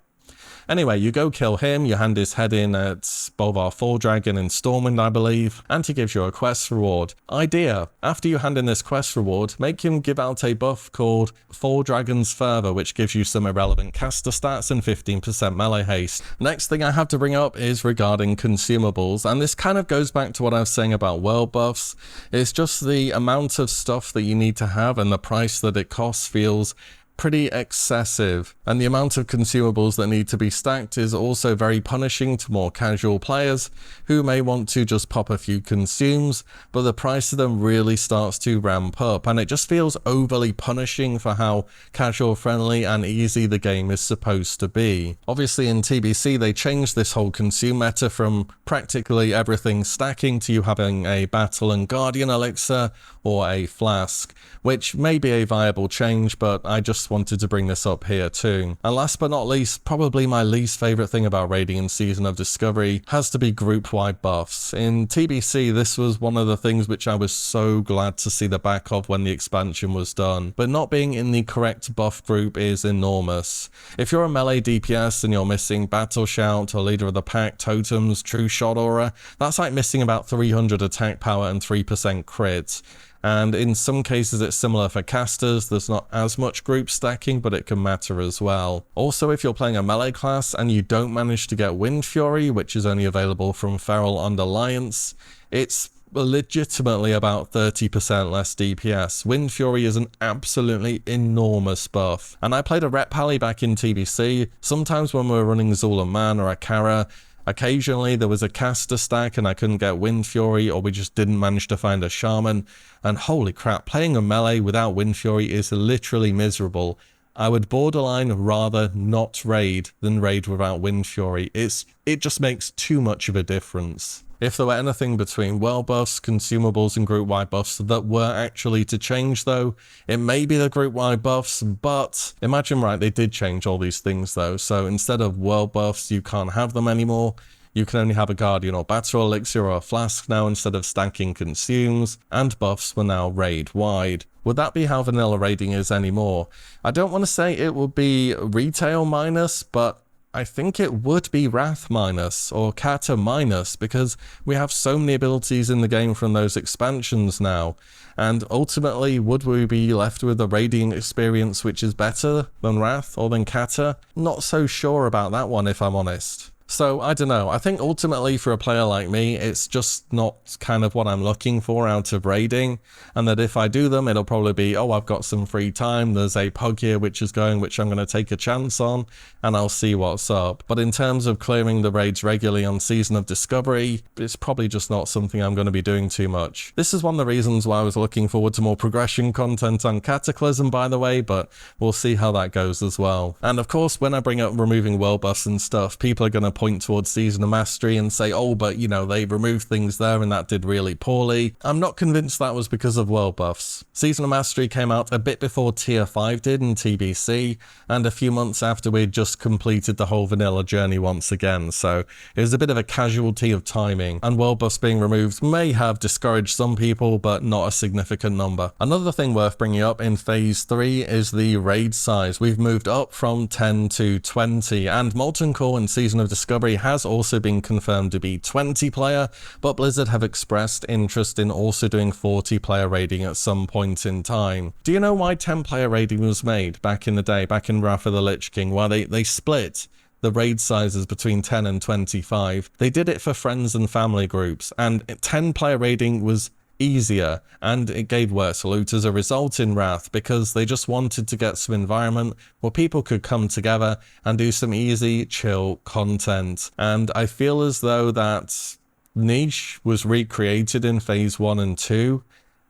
Anyway, you go kill him, you hand his head in at Bolvar 4 Dragon in Stormwind, I believe, and he gives you a quest reward. Idea: after you hand in this quest reward, make him give out a buff called 4 Dragons Further, which gives you some irrelevant caster stats and 15% melee haste. Next thing I have to bring up is regarding consumables, and this kind of goes back to what I was saying about world buffs. It's just the amount of stuff that you need to have and the price that it costs feels pretty excessive, and the amount of consumables that need to be stacked is also very punishing to more casual players who may want to just pop a few consumes, but the price of them really starts to ramp up, and it just feels overly punishing for how casual friendly and easy the game is supposed to be. Obviously in TBC they changed this whole consume meta from practically everything stacking to you having a battle and guardian elixir or a flask, which may be a viable change, but I just wanted to bring this up here too. And last but not least, probably my least favourite thing about raiding in Season of Discovery has to be group-wide buffs. In TBC, this was one of the things which I was so glad to see the back of when the expansion was done, but not being in the correct buff group is enormous. If you're a melee DPS and you're missing Battle Shout or Leader of the Pack, Totems, True Shot Aura, that's like missing about 300 attack power and 3% crit. And in some cases it's similar for casters, there's not as much group stacking, but it can matter as well. Also, if you're playing a melee class and you don't manage to get Wind Fury, which is only available from Feral and Alliance, it's legitimately about 30% less DPS. Wind Fury is an absolutely enormous buff. And I played a Rep Pally back in TBC, sometimes when we were running Zula Man or Akara, occasionally there was a caster stack and I couldn't get Wind Fury, or we just didn't manage to find a shaman, and holy crap, playing a melee without Wind Fury is literally miserable. I would borderline rather not raid than raid without Wind Fury. It just makes too much of a difference. If there were anything between world buffs, consumables and group-wide buffs that were actually to change though, it may be the group-wide buffs, but imagine, right, they did change all these things though, so instead of world buffs you can't have them anymore, you can only have a guardian or battle elixir or a flask now instead of stacking consumes, and buffs were now raid-wide. Would that be how vanilla raiding is anymore? I don't want to say it would be retail minus, but I think it would be Wrath minus or Kata minus, because we have so many abilities in the game from those expansions now, and ultimately would we be left with a raiding experience which is better than Wrath or than Kata? Not so sure about that one, if I'm honest. So I don't know, I think ultimately for a player like me it's just not kind of what I'm looking for out of raiding, and that if I do them it'll probably be, oh, I've got some free time, there's a pug here which is going, which I'm going to take a chance on and I'll see what's up. But in terms of clearing the raids regularly on Season of Discovery, it's probably just not something I'm going to be doing too much. This is one of the reasons why I was looking forward to more progression content on Cataclysm, by the way, but we'll see how that goes as well. And of course when I bring up removing world buffs and stuff, people are going to point towards Season of Mastery and say, oh, but you know, they removed things there and that did really poorly. I'm not convinced that was because of world buffs. Season of Mastery came out a bit before Tier 5 did in TBC, and a few months after we'd just completed the whole vanilla journey once again, so it was a bit of a casualty of timing, and world buffs being removed may have discouraged some people, but not a significant number. Another thing worth bringing up in Phase 3 is the raid size. We've moved up from 10 to 20, and Molten Core in Season of Discovery has also been confirmed to be 20 player, but Blizzard have expressed interest in also doing 40 player raiding at some point in time. Do you know why 10 player raiding was made back in the day, back in Wrath of the Lich King? Why they split the raid sizes between 10 and 25. They did it for friends and family groups, and 10 player raiding was easier and it gave worse loot as a result in Wrath, because they just wanted to get some environment where people could come together and do some easy chill content. And I feel as though that niche was recreated in Phase 1 and 2,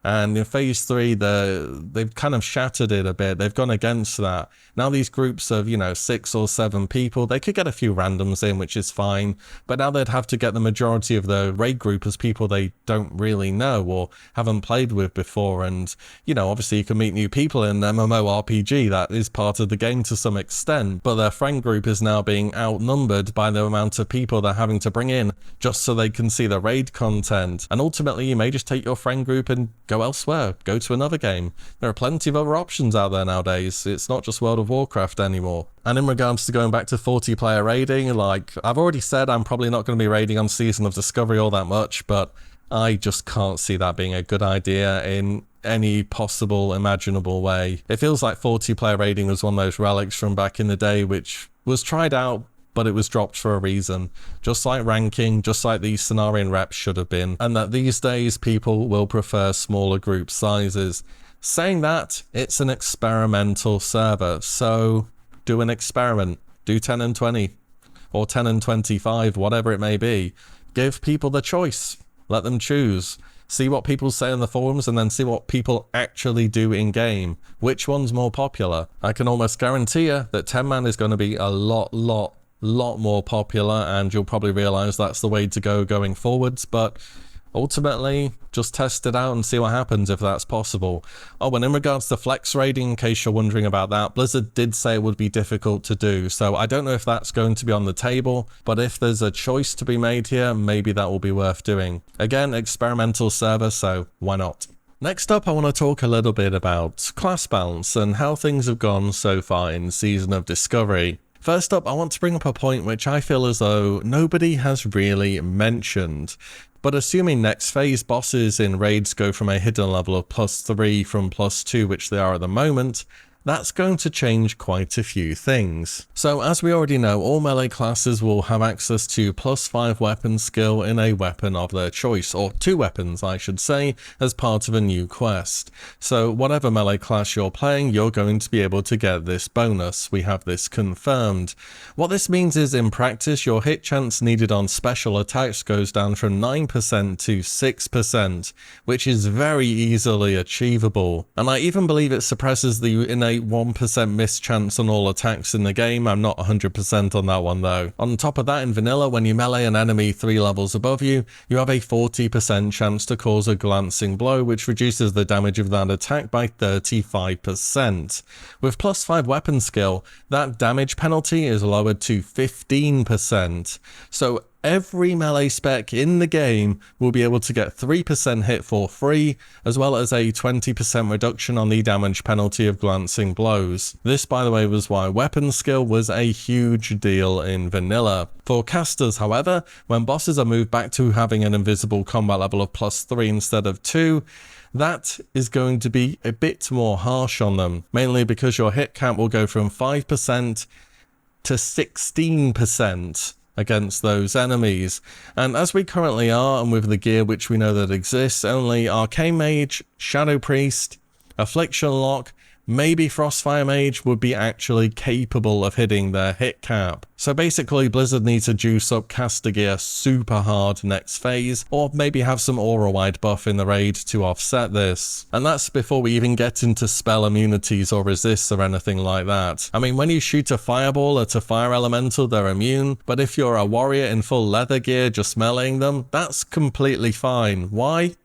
and in Phase 3 they've kind of shattered it a bit. They've gone against that. Now these groups of, 6 or 7 people, they could get a few randoms in, which is fine, but now they'd have to get the majority of the raid group as people they don't really know or haven't played with before. And obviously you can meet new people in mmorpg, that is part of the game to some extent, but their friend group is now being outnumbered by the amount of people they're having to bring in just so they can see the raid content. And ultimately you may just take your friend group and go elsewhere, go to another game. There are plenty of other options out there nowadays. It's not just World of Warcraft anymore. And in regards to going back to 40-player raiding, like I've already said, I'm probably not going to be raiding on Season of Discovery all that much, but I just can't see that being a good idea in any possible imaginable way. It feels like 40-player raiding was one of those relics from back in the day which was tried out, but it was dropped for a reason. Just like ranking, just like these Cenarian reps should have been, and that these days people will prefer smaller group sizes. Saying that, it's an experimental server, so do an experiment. Do 10 and 20, or 10 and 25, whatever it may be. Give people the choice. Let them choose. See what people say on the forums and then see what people actually do in game. Which one's more popular? I can almost guarantee you that 10-man is going to be a lot more popular, and you'll probably realize that's the way to go going forwards, but ultimately just test it out and see what happens if that's possible. Oh, and in regards to flex raiding, in case you're wondering about that, Blizzard did say it would be difficult to do, so I don't know if that's going to be on the table, but if there's a choice to be made here, maybe that will be worth doing. Again, experimental server, so why not? Next up, I want to talk a little bit about class balance and how things have gone so far in Season of Discovery. First up, I want to bring up a point which I feel as though nobody has really mentioned. But assuming next phase bosses in raids go from a hidden level of +3 from +2, which they are at the moment, that's going to change quite a few things. So as we already know, all melee classes will have access to +5 weapon skill in a weapon of their choice, or 2 weapons I should say, as part of a new quest. So whatever melee class you're playing, you're going to be able to get this bonus. We have this confirmed. What this means is in practice, your hit chance needed on special attacks goes down from 9% to 6%, which is very easily achievable. And I even believe it suppresses the innate 1% miss chance on all attacks in the game. I'm not 100% on that one though. On top of that, in vanilla, when you melee an enemy 3 levels above you, you have a 40% chance to cause a glancing blow, which reduces the damage of that attack by 35%. With +5 weapon skill, that damage penalty is lowered to 15%. So every melee spec in the game will be able to get 3% hit for free, as well as a 20% reduction on the damage penalty of glancing blows. This, by the way, was why weapon skill was a huge deal in vanilla. For casters, however, when bosses are moved back to having an invisible combat level of +3 instead of 2, that is going to be a bit more harsh on them, mainly because your hit count will go from 5% to 16%. Against those enemies. And as we currently are, and with the gear which we know that exists, only Arcane Mage, Shadow Priest, Affliction Lock, maybe Frostfire Mage would be actually capable of hitting their hit cap. So basically Blizzard needs to juice up caster gear super hard next phase, or maybe have some aura-wide buff in the raid to offset this. And that's before we even get into spell immunities or resists or anything like that. I mean, when you shoot a fireball at a fire elemental, they're immune, but if you're a warrior in full leather gear just meleeing them, that's completely fine. Why?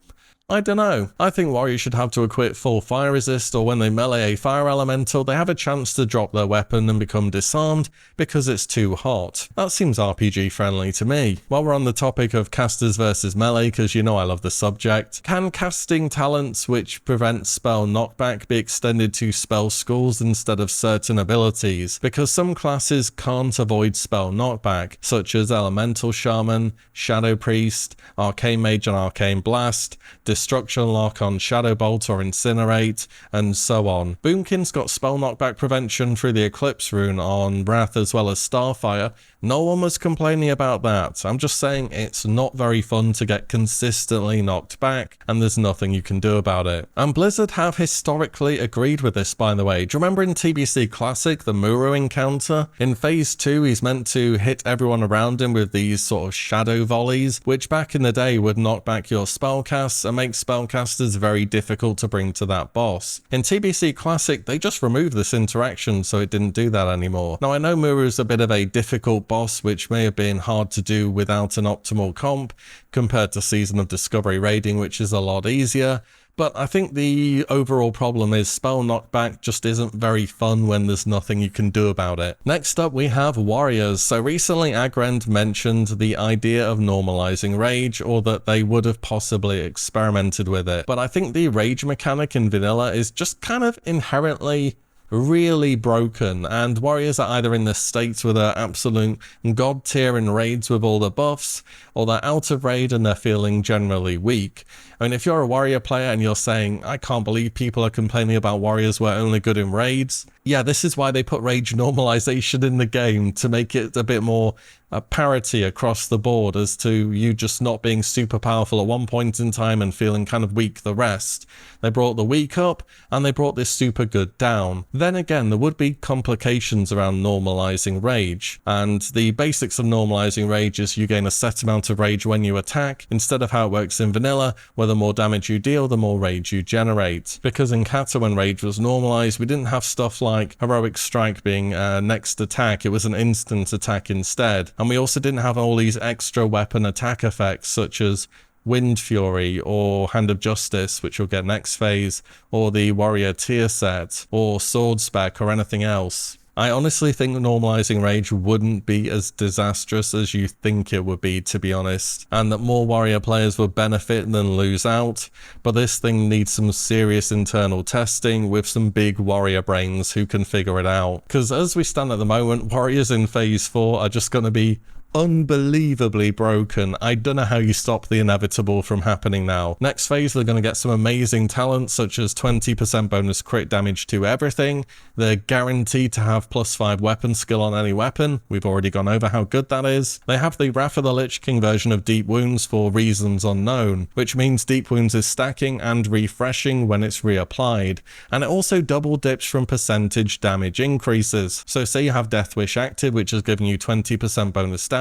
I don't know. I think warriors should have to equip full fire resist, or when they melee a fire elemental, they have a chance to drop their weapon and become disarmed because it's too hot. That seems RPG friendly to me. While we're on the topic of casters versus melee, because you know I love the subject, can casting talents which prevent spell knockback be extended to spell schools instead of certain abilities? Because some classes can't avoid spell knockback, such as Elemental Shaman, Shadow Priest, Arcane Mage and Arcane Blast, Destruction Lock on Shadow Bolt or Incinerate, and so on. Boomkin's got spell knockback prevention through the Eclipse rune on Wrath as well as Starfire. No one was complaining about that. I'm just saying it's not very fun to get consistently knocked back, and there's nothing you can do about it. And Blizzard have historically agreed with this, by the way. Do you remember in TBC Classic, the Muru encounter? In Phase 2, he's meant to hit everyone around him with these sort of shadow volleys, which back in the day would knock back your spellcasts and make spellcasters very difficult to bring to that boss. In TBC Classic, they just removed this interaction, so it didn't do that anymore. Now, I know Muru's a bit of a difficult boss, which may have been hard to do without an optimal comp, compared to Season of Discovery raiding, which is a lot easier. But I think the overall problem is spell knockback just isn't very fun when there's nothing you can do about it. Next up we have warriors. So recently Agrend mentioned the idea of normalizing rage, or that they would have possibly experimented with it. But I think the rage mechanic in vanilla is just kind of inherently really broken, and warriors are either in this state where they're absolute god tier in raids with all the buffs, or they're out of raid and they're feeling generally weak. I mean, if you're a warrior player and you're saying, I can't believe people are complaining about warriors who are only good in raids, yeah, this is why they put rage normalization in the game, to make it a bit more parity across the board as to you just not being super powerful at one point in time and feeling kind of weak the rest. They brought the weak up and they brought this super good down. Then again, there would be complications around normalizing rage, and the basics of normalizing rage is you gain a set amount of rage when you attack, instead of how it works in vanilla, where the more damage you deal, the more rage you generate. Because in Cata, when rage was normalized, we didn't have stuff like heroic strike being next attack, it was an instant attack instead. And we also didn't have all these extra weapon attack effects such as Wind Fury or Hand of Justice, which you'll get next phase, or the Warrior tier set, or Sword Spec, or anything else. I honestly think normalizing rage wouldn't be as disastrous as you think it would be, to be honest, and that more warrior players would benefit than lose out, but this thing needs some serious internal testing with some big warrior brains who can figure it out. Because as we stand at the moment, warriors in phase 4 are just going to be unbelievably broken. I don't know how you stop the inevitable from happening now. Next phase, they're going to get some amazing talents such as 20% bonus crit damage to everything. They're guaranteed to have +5 weapon skill on any weapon. We've already gone over how good that is. They have the Wrath of the Lich King version of Deep Wounds for reasons unknown, which means Deep Wounds is stacking and refreshing when it's reapplied, and it also double dips from percentage damage increases. So say you have Death Wish active, which is giving you 20% bonus damage,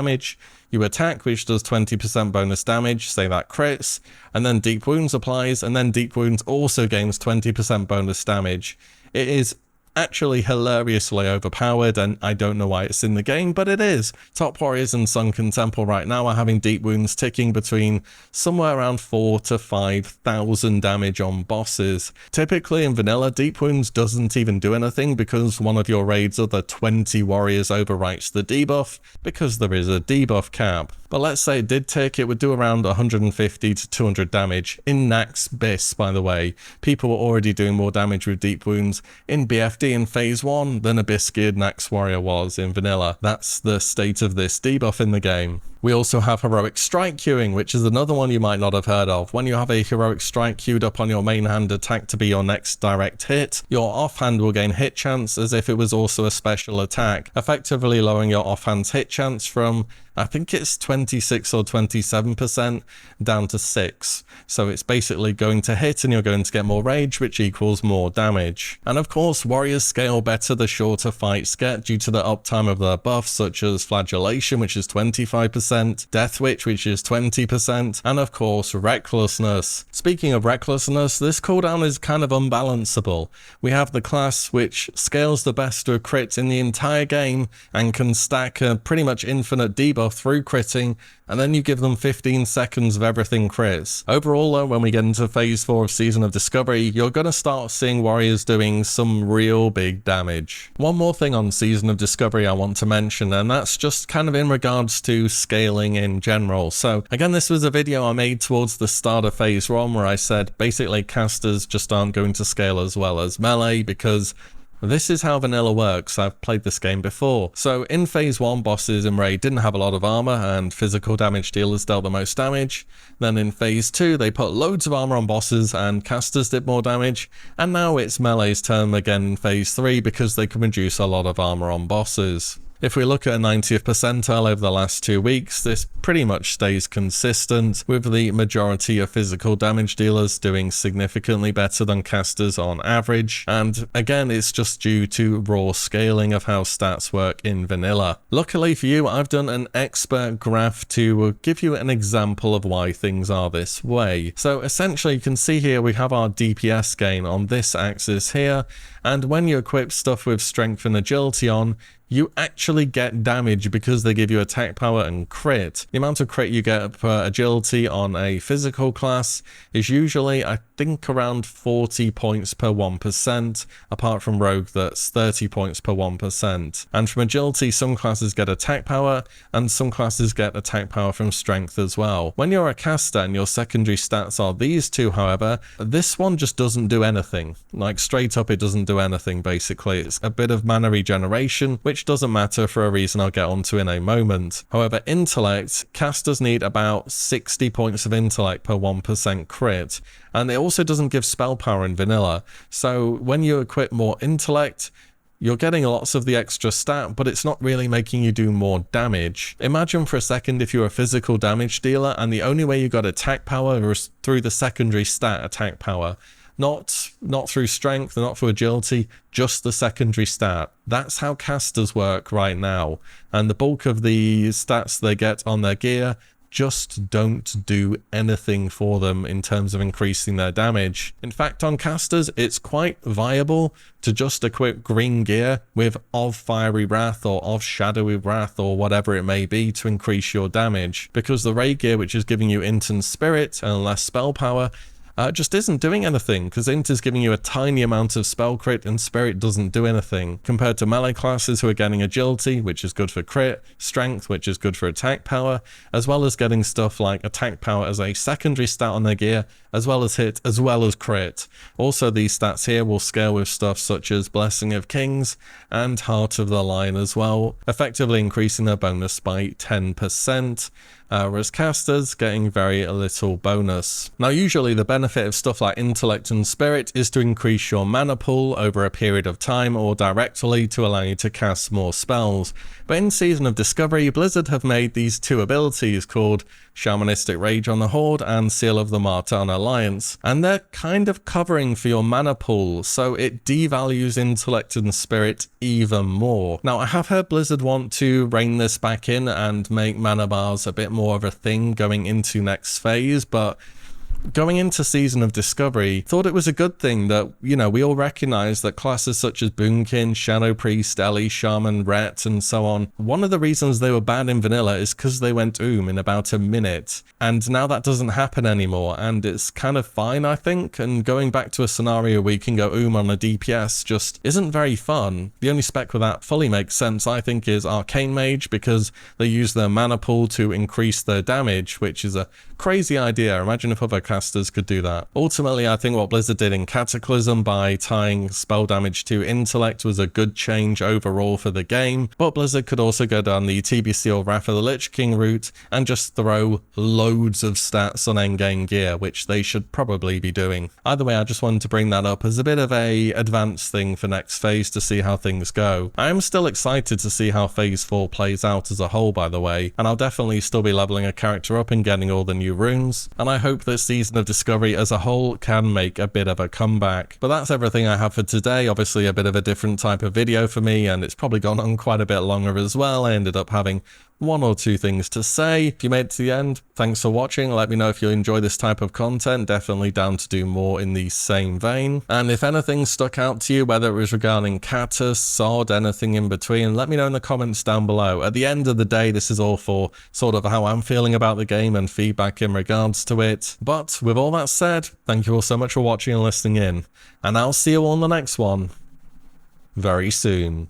you attack, which does 20% bonus damage, say that crits, and then Deep Wounds applies, and then Deep Wounds also gains 20% bonus damage. It is actually hilariously overpowered, and I don't know why it's in the game, but it is. Top warriors in Sunken Temple right now are having Deep Wounds ticking between somewhere around 4,000 to 5,000 damage on bosses. Typically in vanilla, Deep Wounds doesn't even do anything because one of your raid's other 20 warriors overwrites the debuff, because there is a debuff cap. But let's say it did tick, it would do around 150 to 200 damage. In Nax Bis, by the way, people were already doing more damage with Deep Wounds in BFD in phase 1 than a Bis-geared Nax warrior was in vanilla. That's the state of this debuff in the game. We also have Heroic Strike queuing, which is another one you might not have heard of. When you have a Heroic Strike queued up on your main hand attack to be your next direct hit, your offhand will gain hit chance as if it was also a special attack, effectively lowering your offhand's hit chance from, I think it's 26 or 27% down to 6. So it's basically going to hit and you're going to get more rage, which equals more damage. And of course, warriors scale better the shorter fights get due to the uptime of their buffs, such as Flagellation, which is 25%, Death Witch, which is 20%, and of course Recklessness. Speaking of Recklessness, this cooldown is kind of unbalanceable. We have the class which scales the best to a crit in the entire game and can stack a pretty much infinite debuff through critting, and then you give them 15 seconds of everything crits. Overall though, when we get into phase 4 of Season of Discovery, you're gonna start seeing warriors doing some real big damage. One more thing on Season of Discovery I want to mention, and that's just kind of in regards to scaling in general. So again, this was a video I made towards the start of phase 1 where I said basically casters just aren't going to scale as well as melee because this is how vanilla works. I've played this game before. So in phase 1, bosses in raid didn't have a lot of armor and physical damage dealers dealt the most damage. Then in phase 2, they put loads of armor on bosses and casters did more damage. And now it's melee's turn again in phase 3 because they can reduce a lot of armor on bosses. If we look at a 90th percentile over the last 2 weeks, this pretty much stays consistent, with the majority of physical damage dealers doing significantly better than casters on average, and again it's just due to raw scaling of how stats work in vanilla. Luckily for you, I've done an expert graph to give you an example of why things are this way. So essentially you can see here we have our DPS gain on this axis here, and when you equip stuff with strength and agility on, you actually get damage because they give you attack power and crit. The amount of crit you get per agility on a physical class is usually, I think, around 40 points per 1%, apart from rogue that's 30 points per 1%. And from agility, some classes get attack power and some classes get attack power from strength as well. When you're a caster and your secondary stats are these two, however, this one just doesn't do anything. Like, straight up, it doesn't do anything basically. It's a bit of mana regeneration, which doesn't matter for a reason I'll get onto in a moment. However, intellect, casters need about 60 points of intellect per 1% crit, and it also doesn't give spell power in vanilla. So when you equip more intellect, you're getting lots of the extra stat, but it's not really making you do more damage. Imagine for a second if you're a physical damage dealer and the only way you got attack power was through the secondary stat attack power. Not through strength, not through agility, just the secondary stat. That's how casters work right now. And the bulk of the stats they get on their gear just don't do anything for them in terms of increasing their damage. In fact, on casters, it's quite viable to just equip green gear with of Fiery Wrath or of Shadowy Wrath or whatever it may be to increase your damage, because the raid gear, which is giving you Int and Spirit and less spell power, just isn't doing anything, because Int is giving you a tiny amount of spell crit and Spirit doesn't do anything, compared to melee classes who are getting agility, which is good for crit, strength, which is good for attack power, as well as getting stuff like attack power as a secondary stat on their gear, as well as hit, as well as crit. Also, these stats here will scale with stuff such as Blessing of Kings and Heart of the Lion as well, effectively increasing their bonus by 10%. Whereas casters getting very little bonus. Now, usually the benefit of stuff like intellect and spirit is to increase your mana pool over a period of time or directly to allow you to cast more spells. But in Season of Discovery, Blizzard have made these two abilities called Shamanistic Rage on the Horde and Seal of the Martyr on Alliance, and they're kind of covering for your mana pool, so it devalues intellect and spirit even more. Now, I have heard Blizzard want to rein this back in and make mana bars a bit more of a thing going into next phase, but going into Season of Discovery, thought it was a good thing that, you know, we all recognize that classes such as Boomkin, Shadow Priest, Ellie, Shaman, Ret, and so on, one of the reasons they were bad in vanilla is because they went in about a minute. And now that doesn't happen anymore, and it's kind of fine, I think, and going back to a scenario where you can go on a DPS just isn't very fun. The only spec where that fully makes sense, I think, is Arcane Mage, because they use their mana pool to increase their damage, which is a crazy idea. Imagine if other casters could do that. Ultimately, I think what Blizzard did in Cataclysm by tying spell damage to intellect was a good change overall for the game, but Blizzard could also go down the TBC or Wrath of the Lich King route and just throw loads of stats on endgame gear, which they should probably be doing. Either way, I just wanted to bring that up as a bit of a advanced thing for next phase to see how things go. I am still excited to see how phase 4 plays out as a whole, by the way, and I'll definitely still be leveling a character up and getting all the new runes, and I hope this Season of Discovery as a whole can make a bit of a comeback. But that's everything I have for today. Obviously a bit of a different type of video for me, and it's probably gone on quite a bit longer as well. I ended up having one or two things to say. If you made it to the end, thanks for watching. Let me know if you enjoy this type of content. Definitely down to do more in the same vein. And if anything stuck out to you, whether it was regarding Catus, Sod, anything in between, let me know in the comments down below. At the end of the day, this is all for sort of how I'm feeling about the game and feedback in regards to it. But with all that said, thank you all so much for watching and listening in. And I'll see you all in the next one very soon.